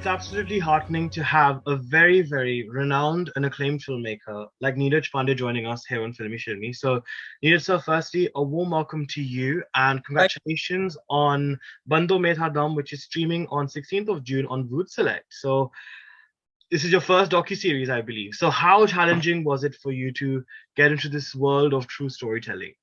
it's absolutely heartening to have a very, very renowned and acclaimed filmmaker like Neeraj Pandey joining us here on Filme Shilmy. So, Neeraj sir, firstly, a warm welcome to you and Thank congratulations on Bandon Mein Tha Dum, which is streaming on 16th of June on Voot Select. So, this is your first docu-series, I believe. So, how challenging was it for you to get into this world of true storytelling?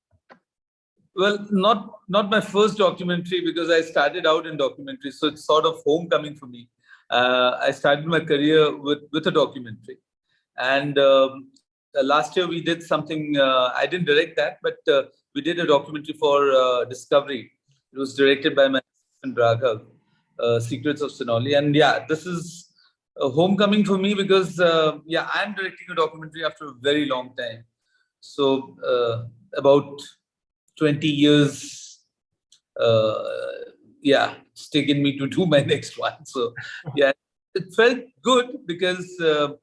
Well, not my first documentary because I started out in documentaries, so it's sort of homecoming for me. I started my career with a documentary, and last year we did something. I didn't direct that, but we did a documentary for Discovery. It was directed by my assistant Raghav, Secrets of Sonali, and yeah, this is a homecoming for me because yeah, I'm directing a documentary after a very long time. So about 20 years, uh, yeah, it's taken me to do my next one. So, yeah, it felt good because the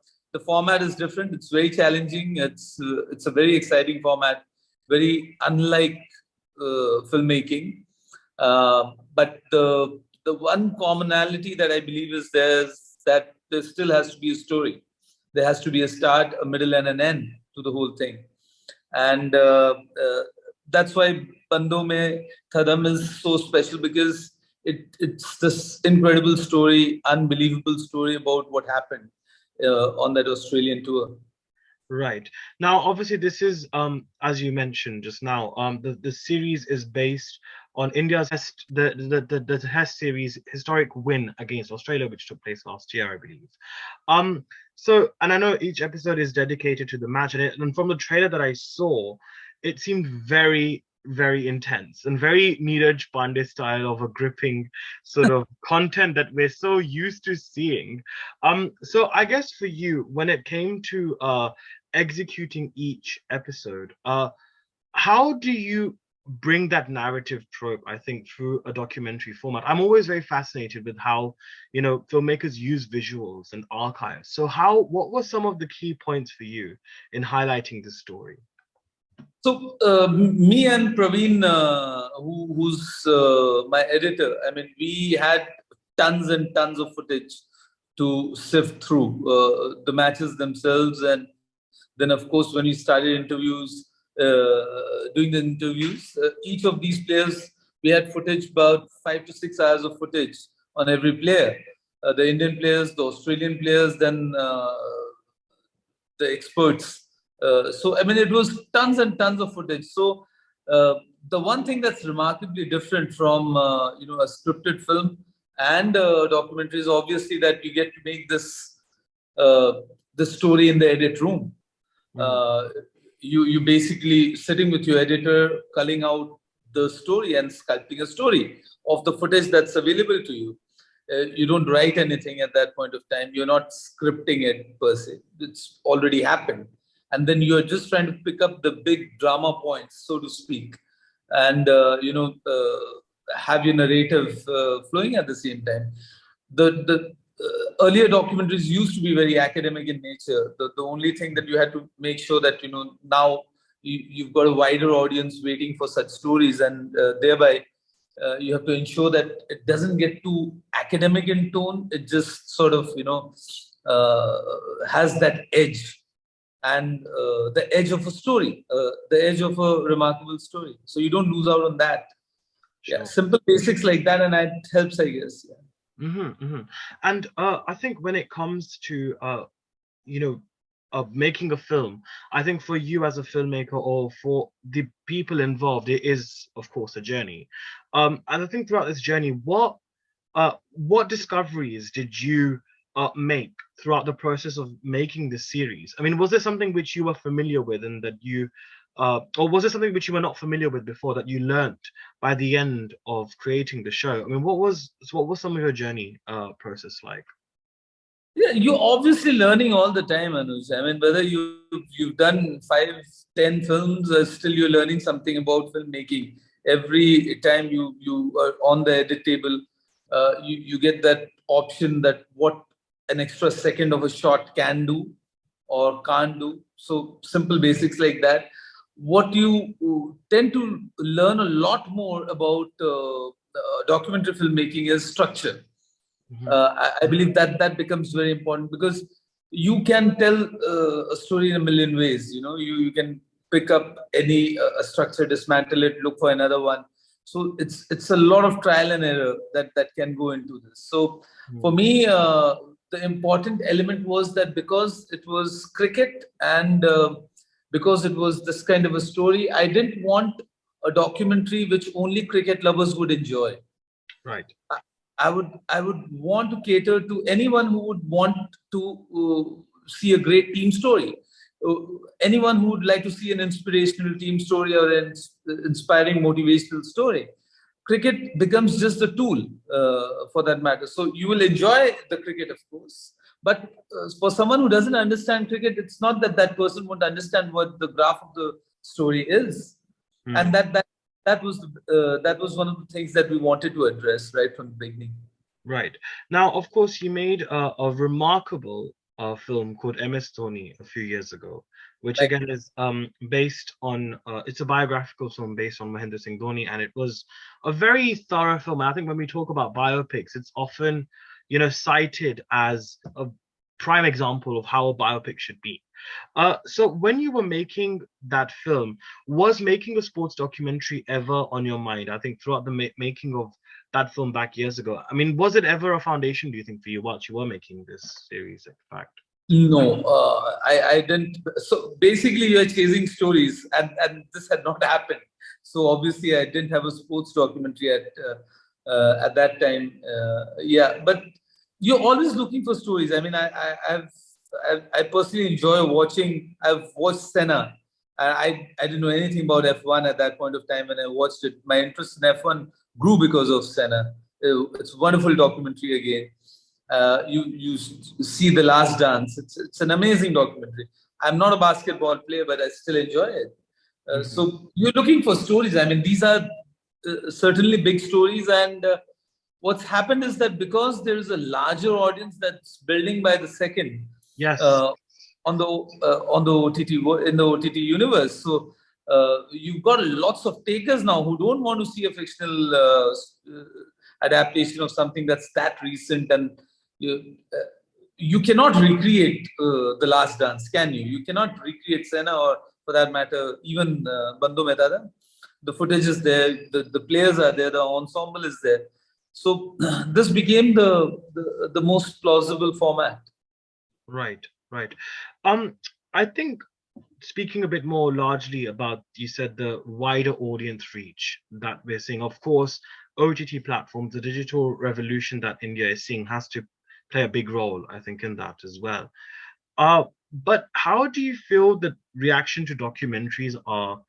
format is different. It's very challenging. It's a very exciting format, very unlike filmmaking. But the one commonality that I believe is that there still has to be a story. There has to be a start, a middle, and an end to the whole thing. And that's why Bandon Mein Tha Dum is so special because it's this incredible story, unbelievable story about what happened on that Australian tour. Right. Now, obviously, this is as you mentioned just now, the series is based on India's the Test series historic win against Australia, which took place last year, I believe. So, and I know each episode is dedicated to the match, and from the trailer that I saw, it seemed very, very intense and very Neeraj Pandey style of a gripping sort of content that we're so used to seeing. So I guess for you, when it came to executing each episode, how do you bring that narrative trope, I think, through a documentary format? I'm always very fascinated with how, filmmakers use visuals and archives. So what were some of the key points for you in highlighting this story? So me and Praveen, who's my editor, I mean, we had tons and tons of footage to sift through the matches themselves, and then of course when we started doing the interviews, each of these players, we had footage about 5 to 6 hours of footage on every player. The Indian players, the Australian players, then the experts. So I mean, it was tons and tons of footage. So the one thing that's remarkably different from a scripted film and a documentary is obviously that you get to make the story in the edit room. You basically sitting with your editor, culling out the story and sculpting a story of the footage that's available to you. You don't write anything at that point of time. You're not scripting it per se. It's already happened. And then you're just trying to pick up the big drama points, so to speak, and have your narrative flowing at the same time. The earlier documentaries used to be very academic in nature. The only thing that you had to make sure that now you've got a wider audience waiting for such stories, and thereby you have to ensure that it doesn't get too academic in tone. It just sort of has that edge, and the edge of a story, the edge of a remarkable story. So you don't lose out on that. Sure. Yeah, simple basics like that, and it helps, I guess. Yeah. And I think when it comes to making a film, I think for you as a filmmaker or for the people involved, it is of course a journey. And I think throughout this journey, what discoveries did you make throughout the process of making this series? I mean, was there something which you were familiar with and that you or was it something which you were not familiar with before that you learnt by the end of creating the show? I mean, what was some of your journey process like? Yeah, you're obviously learning all the time, Anuj. I mean, whether you've done 5, 10 films, still you're learning something about filmmaking. Every time you are on the edit table, you get that option that what an extra second of a shot can do or can't do. So simple basics like that. What you tend to learn a lot more about documentary filmmaking is structure. Hmm. I believe that that becomes very important, because you can tell a story in a million ways. You can pick up any structure, dismantle it, look for another one. So it's a lot of trial and error that can go into this. So for me, the important element was that because it was cricket, and because it was this kind of a story, I didn't want a documentary which only cricket lovers would enjoy. Right. I I would want to cater to anyone who would want to see a great team story. Uh, Anyone who would like to see an inspirational team story or an inspiring motivational story. Cricket becomes just a tool for that matter. So you will enjoy the cricket, of course. But for someone who doesn't understand cricket, it's not that that person won't understand what the graph of the story is, Hmm. and that was one of the things that we wanted to address right from the beginning. Right. Now, of course, you made a remarkable film called MS Dhoni a few years ago, which Like, again is based on it's a biographical film based on Mahendra Singh Dhoni, and it was a very thorough film. I think when we talk about biopics, it's often, cited as a prime example of how a biopic should be. So when you were making that film, was making a sports documentary ever on your mind? I think throughout the making of that film back years ago. I mean, was it ever a foundation, do you think, for you whilst you were making this series, in fact? no, I didn't. So basically, you're chasing stories, and this had not happened. So obviously, I didn't have a sports documentary at that time. Yeah, but you're always looking for stories. I mean, I personally enjoy watching. I've watched Senna. I didn't know anything about F1 at that point of time when I watched it. My interest in F1 grew because of Senna. It's a wonderful documentary again. You see The Last Dance. It's an amazing documentary. I'm not a basketball player, but I still enjoy it. Hmm. So you're looking for stories. I mean, these are certainly big stories, and what's happened is that because there is a larger audience that's building by the second Yes. uh, on the in the OTT universe. So you've got lots of takers now who don't want to see a fictional adaptation of something that's that recent, and you cannot recreate The Last Dance, can you? You cannot recreate Senna, or for that matter, even Bandon Mein Tha Dum. The footage is there, the players are there, the ensemble is there. So this became the most plausible format. Right. Right. Um, I think speaking a bit more largely about, you said, the wider audience reach that we're seeing. Of course, OTT platforms, the digital revolution that India is seeing has to play a big role, I think, in that as well. Uh, but how do you feel the reaction to documentaries are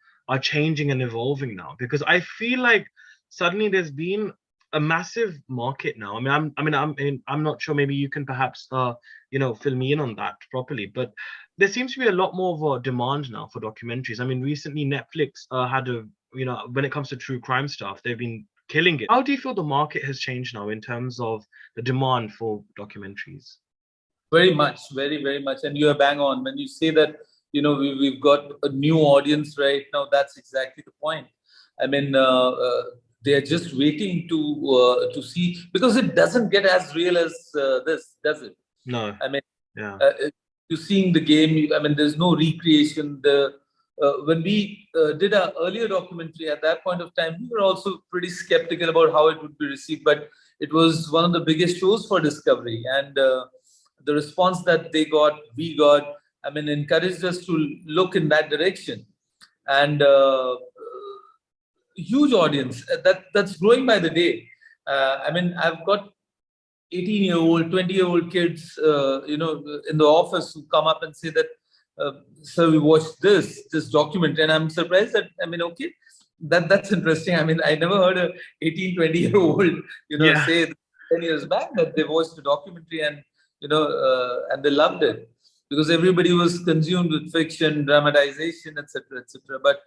changing and evolving now? Because I feel like suddenly there's been a massive market now. I'm not sure. Maybe you can perhaps fill me in on that properly. But there seems to be a lot more of a demand now for documentaries. I mean, recently Netflix had when it comes to true crime stuff, they've been killing it. How do you feel the market has changed now in terms of the demand for documentaries? Very much, very, very much. And you are bang on when you say that, we've got a new audience right now. That's exactly the point. I mean, they are just waiting to see, because it doesn't get as real as this, does it? No. I mean, Yeah. you're seeing the game. I mean, there's no recreation. When we did our earlier documentary at that point of time, we were also pretty skeptical about how it would be received. But it was one of the biggest shows for Discovery, and the response that they got, we got, I mean, encouraged us to look in that direction. And huge audience that's growing by the day. I mean, I've got 18-year-old, 20-year-old kids, in the office who come up and say that, sir, we watched this documentary, and I'm surprised that, I mean, okay, that's interesting. I mean, I never heard a 18, 20-year-old, Yeah. say 10 years back that they watched the documentary, and, and they loved it, because everybody was consumed with fiction, dramatization, etc., etc. But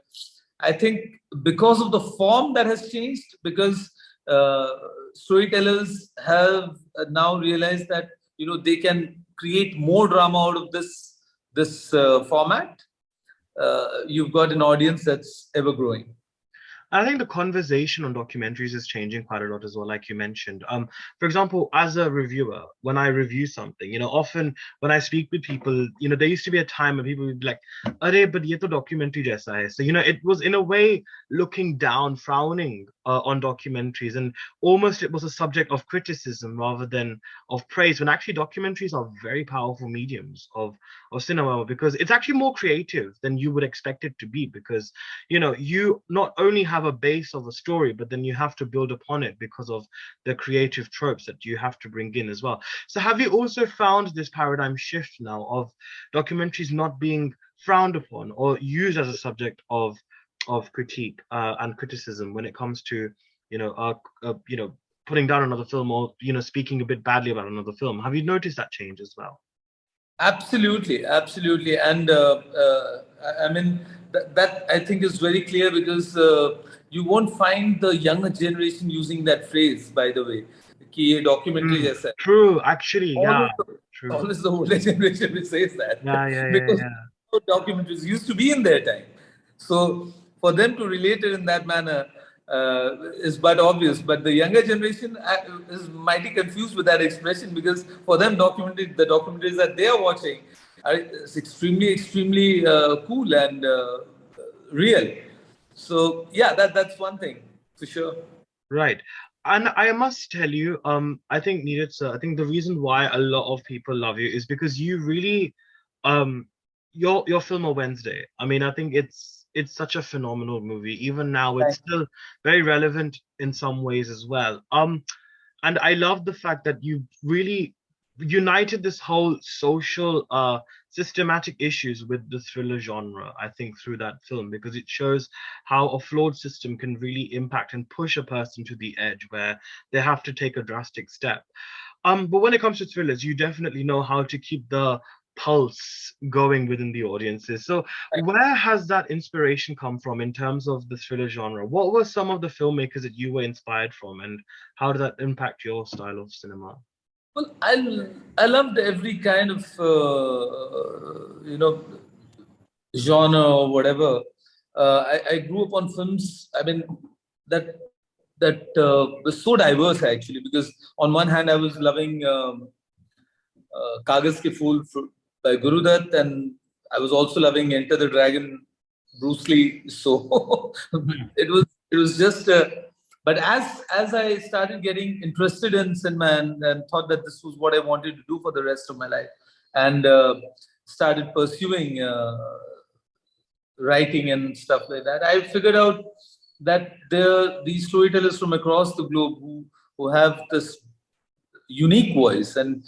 I think because of the form that has changed, because uh, storytellers have now realized that they can create more drama out of this format. You've got an audience that's ever growing. I think the conversation on documentaries is changing quite a lot as well, like you mentioned. For example, as a reviewer, when I review something, often when I speak with people, there used to be a time when people would be like, "Arey, but ye to documentary jaisa hai." So, it was in a way looking down, frowning on documentaries, and almost it was a subject of criticism rather than of praise. When actually documentaries are very powerful mediums of cinema because it's actually more creative than you would expect it to be because you not only have a base of a story, but then you have to build upon it because of the creative tropes that you have to bring in as well. So have you also found this paradigm shift now of documentaries not being frowned upon or used as a subject of critique and criticism when it comes to putting down another film or speaking a bit badly about another film? Have you noticed that change as well? Absolutely, absolutely, and I mean that I think is very clear because you won't find the younger generation using that phrase. By the way, कि ये documentary जैसा है. True, actually, yeah, Always, true. always the older generation which says that Yeah, yeah, yeah, because yeah. documentaries used to be in their time. So for them to relate it in that manner is but obvious. But the younger generation is mighty confused with that expression because for them, the documentaries that they are watching are extremely, extremely cool and real. So yeah, that's one thing for sure. Right. And I must tell you, I think Neeraj sir, I think the reason why a lot of people love you is because you really, um, your film on Wednesday. I mean, I think it's such a phenomenal movie. Even now, it's Thank you. still very relevant in some ways as well. And I love the fact that you really united this whole social systematic issues with the thriller genre, I think, through that film, because it shows how a flawed system can really impact and push a person to the edge where they have to take a drastic step. But when it comes to thrillers, you definitely know how to keep the pulse going within the audiences. So where has that inspiration come from in terms of the thriller genre? What were some of the filmmakers that you were inspired from, and how did that impact your style of cinema? Well, I loved every kind of genre or whatever. I grew up on films. I mean that was so diverse actually because on one hand I was loving Kagas Ke Phool by Guru Dutt, and I was also loving Enter the Dragon, Bruce Lee. So it was just. But as I started getting interested in cinema and thought that this was what I wanted to do for the rest of my life, and started pursuing writing and stuff like that, I figured out that there are these storytellers from across the globe who have this unique voice. And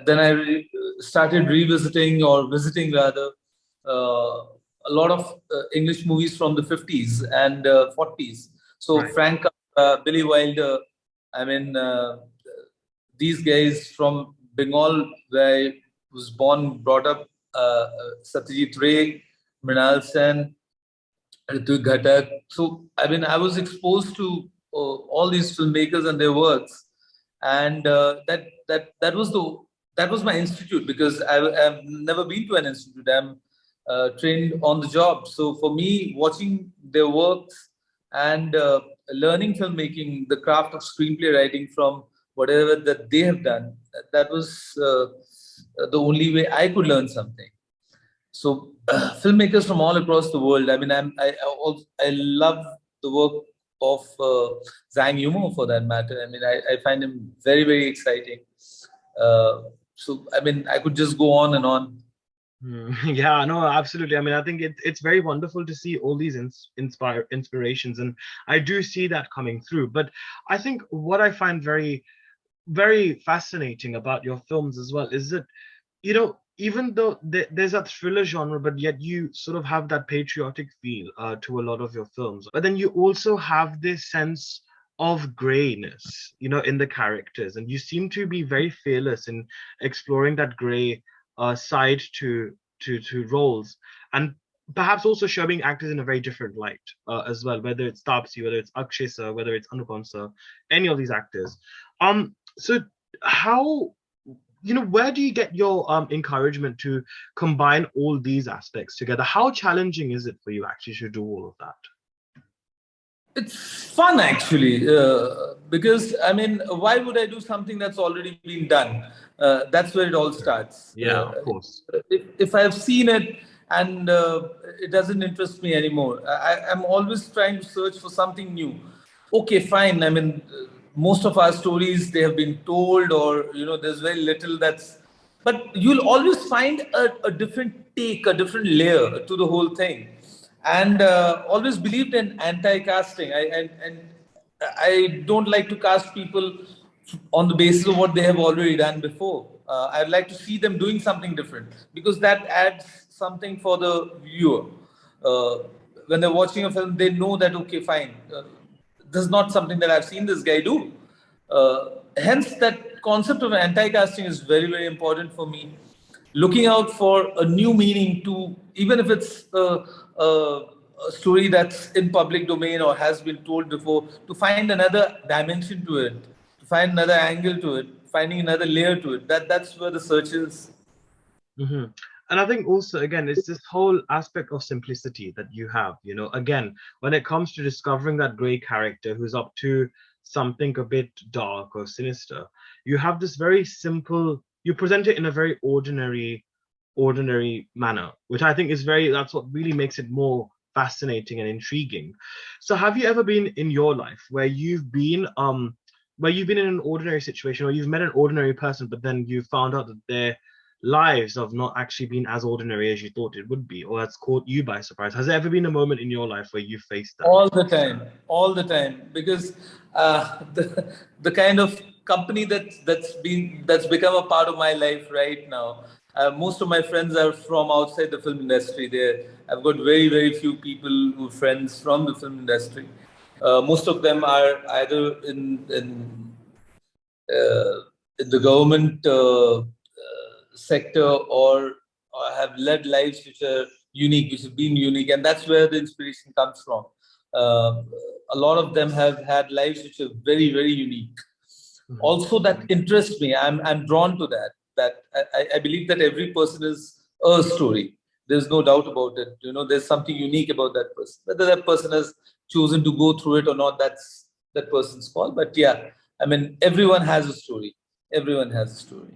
then I started revisiting or visiting rather a lot of English movies from the 50s and 40s. So Right. Frank, Billy Wilder, I mean, these guys from Bengal, where I was born, brought up, Satyajit Ray, Mrinal Sen, Ritu Ghatak. So, I mean, I was exposed to all these filmmakers and their works, and that was my institute because I've never been to an institute. I'm trained on the job. So for me, watching their works and learning filmmaking, the craft of screenplay writing from whatever that they have done, that was the only way I could learn something. So filmmakers from all across the world. I mean, I love the work of Zhang Yimou for that matter. I mean, I find him very, very exciting. So I mean, I could just go on and on. Yeah, no, absolutely. I mean, I think it's very wonderful to see all these inspirations, and I do see that coming through. But I think what I find very, very fascinating about your films as well is that even though there's a thriller genre, but yet you sort of have that patriotic feel to a lot of your films. But then you also have this sense of grayness, in the characters, and you seem to be very fearless in exploring that gray side to roles, and perhaps also showing actors in a very different light as well, whether it's Tapsi, whether it's Akshay sir, whether it's Anupam sir, any of these actors. So how where do you get your encouragement to combine all these aspects together? How challenging is it for you actually to do all of that? It's fun actually, because I mean, why would I do something that's already been done? That's where it all starts. Yeah, of course. If I've seen it and it doesn't interest me anymore, I'm always trying to search for something new. Okay, fine. I mean, most of our stories, they have been told, or there's very little that's. But you'll always find a different take, a different layer to the whole thing, and always believed in anti-casting. And I don't like to cast people on the basis of what they have already done before. I'd like to see them doing something different, because that adds something for the viewer. Uh, when they're watching a film, they know that okay, fine, this is not something that I've seen this guy do. Hence, that concept of anti-casting is very, very important for me. Looking out for a new meaning to, even if it's a story that's in public domain or has been told before, to find another dimension to it, to find another angle to it, finding another layer to it. That's where the search is. Hmm. And I think also, again, it's this whole aspect of simplicity that you have, again, when it comes to discovering that gray character who's up to something a bit dark or sinister, you have this very simple, you present it in a very ordinary manner, which I think is that's what really makes it more fascinating and intriguing. So have you ever been in your life where you've been in an ordinary situation, or you've met an ordinary person, but then you found out that their lives have not actually been as ordinary as you thought it would be, or that's caught you by surprise? Has there ever been a moment in your life where you faced that? All the time, because the kind of company that's become a part of my life right now. Most of my friends are from outside the film industry. There, I've got very, very few people who are friends from the film industry. Most of them are either uh, in the government sector, or have led lives which are unique, which have been unique, and that's where the inspiration comes from. Uh, a lot of them have had lives which are very, very unique. Also, that interests me. I'm drawn to that. I believe that every person is a story. There's no doubt about it. There's something unique about that person. Whether that person has chosen to go through it or not, that's that person's call. But yeah, I mean, everyone has a story. Everyone has a story.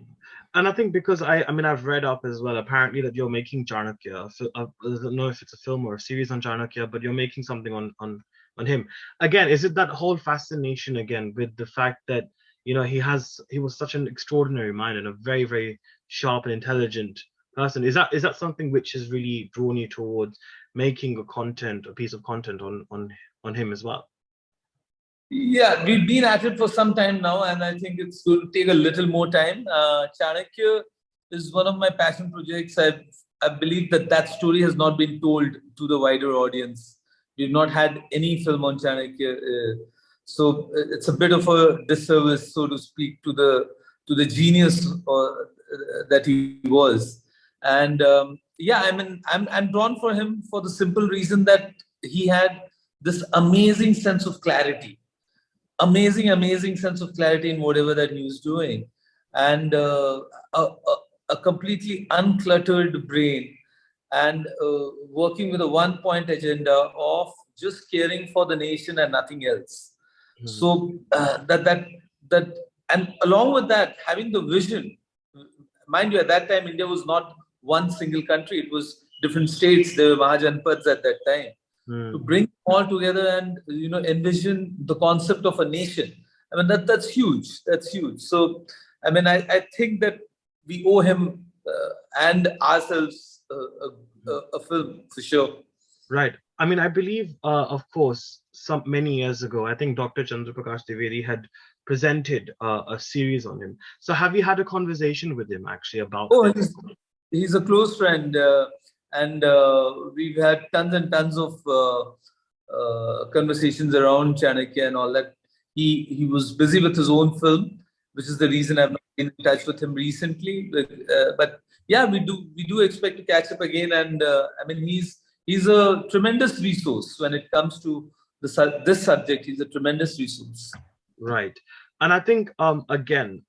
And I think because I mean, I've read up as well, apparently, that you're making Chanakya. I don't know if it's a film or a series on Chanakya, but you're making something on him. Again, is it that whole fascination again with the fact that, he was such an extraordinary mind and a very, very sharp and intelligent person? Is that something which has really drawn you towards making a piece of content on him as well? Yeah, we've been at it for some time now, and I think it's going to take a little more time. Chanakya is one of my passion projects. I believe that story has not been told to the wider audience. We've not had any film on Chanakya, so it's a bit of a disservice, so to speak, to the genius that he was. And yeah, I mean, I'm drawn for him for the simple reason that he had this amazing sense of clarity in whatever that he was doing, and a completely uncluttered brain, and working with a one point agenda of just caring for the nation and nothing else. So that and along with that, having the vision. Mind you, at that time India was not one single country, it was different states. There were Mahajanpads at that time. To bring them all together and envision the concept of a nation. I mean, that's huge. That's huge. So I mean, I think that we owe him and ourselves a film for sure. Right. I mean, I believe, of course, many years ago, I think Dr. Chandra Prakash had presented a series on him. So, have you had a conversation with him actually about Oh, this? he's a close friend, and we've had tons and tons of conversations around Chanakya and all that. He was busy with his own film, which is the reason I've not been in touch with him recently. But yeah, we do expect to catch up again, and I mean, he's a tremendous resource when it comes to this subject. He's a tremendous resource. Right. And I think, again,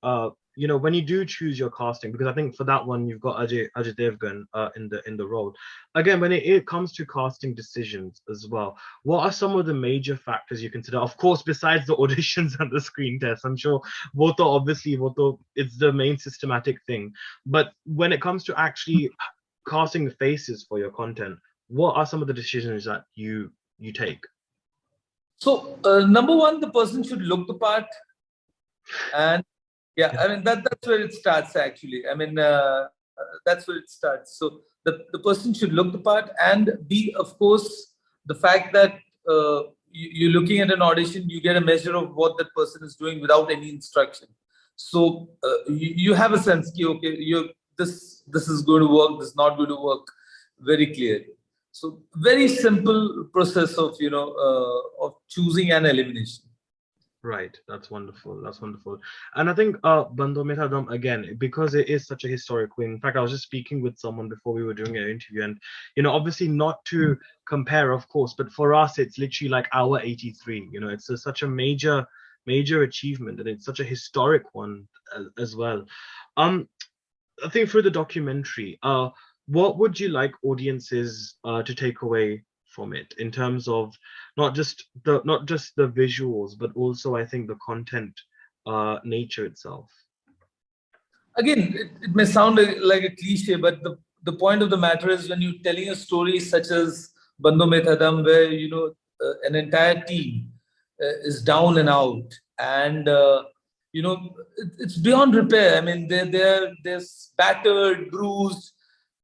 when you do choose your casting, because I think for that one you've got Ajay Devgn in the role. Again, when it comes to casting decisions as well, what are some of the major factors you consider? Of course, besides the auditions and the screen tests, I'm sure it's the main systematic thing. But when it comes to actually casting the faces for your content, what are some of the decisions that you take? So number one, the person should look the part, and yeah, I mean that's where it starts actually. I mean that's where it starts. So the person should look the part, and be, of course, the fact that you're looking at an audition, you get a measure of what that person is doing without any instruction. So you have a sense, okay, this is going to work, this is not going to work, very clearly. So very simple process of of choosing an elimination. Right, that's wonderful. That's wonderful. And I think Bandon Mein Tha Dum, again, because it is such a historic win. In fact, I was just speaking with someone before we were doing an interview, and obviously not to compare, of course, but for us, it's literally like our 83. It's such a major achievement, and it's such a historic one as well. I think for the documentary, what would you like audiences to take away from it in terms of not just the visuals, but also I think the content nature itself? Again, it may sound like a cliche, but the point of the matter is, when you're telling a story such as Bandon Mein Tha Dum, where an entire team is down and out, and it's beyond repair. I mean, they're battered, bruised.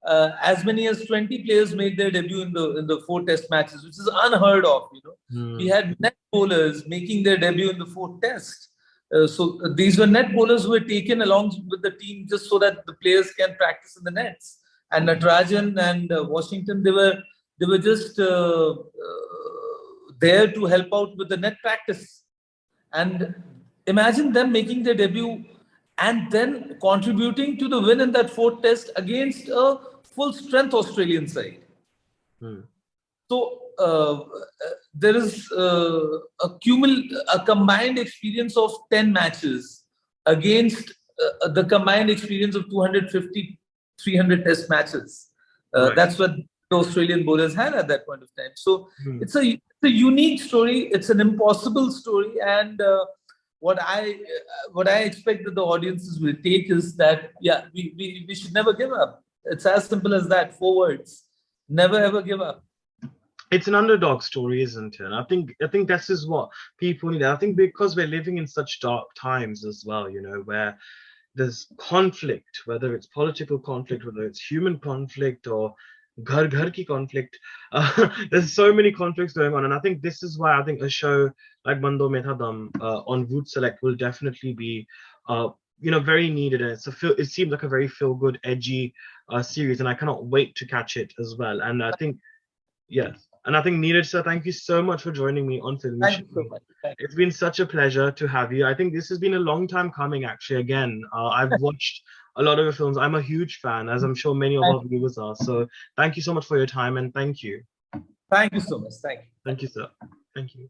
As many as 20 players made their debut in the 4 test matches, which is unheard of. We had net bowlers making their debut in the 4th test. So these were net bowlers who were taken along with the team just so that the players can practice in the nets. And Natarajan and Washington, they were just there to help out with the net practice. And imagine them making their debut and then contributing to the win in that 4th test against a full strength Australian side. So there is a combined experience of 10 matches against the combined experience of 250, 300 test matches. Right. That's what the Australian bowlers had at that point of time. So it's a unique story. It's an impossible story. And what I expect that the audiences will take is that, yeah, we should never give up. It's as simple as that. 4 words. Never ever give up. It's an underdog story, isn't it? And I think this is what people need. I think because we're living in such dark times as well, where there's conflict, whether it's political conflict, whether it's human conflict, or ghar ki conflict. There's so many conflicts going on, and I think this is why I think a show like Bandon Mein Tha Dum on Voot Select will definitely be very needed. And it seems like a very feel good, edgy series, and I cannot wait to catch it as well. And I think, yes. And I think, Neeraj sir, thank you so much for joining me on Filme Shilmy. Thank you so much. It's been such a pleasure to have you. I think this has been a long time coming, actually. Again, I've watched a lot of your films. I'm a huge fan, as I'm sure many of our viewers are. So thank you so much for your time, and thank you. Thank you so much. Thank you. Thank you, sir. Thank you.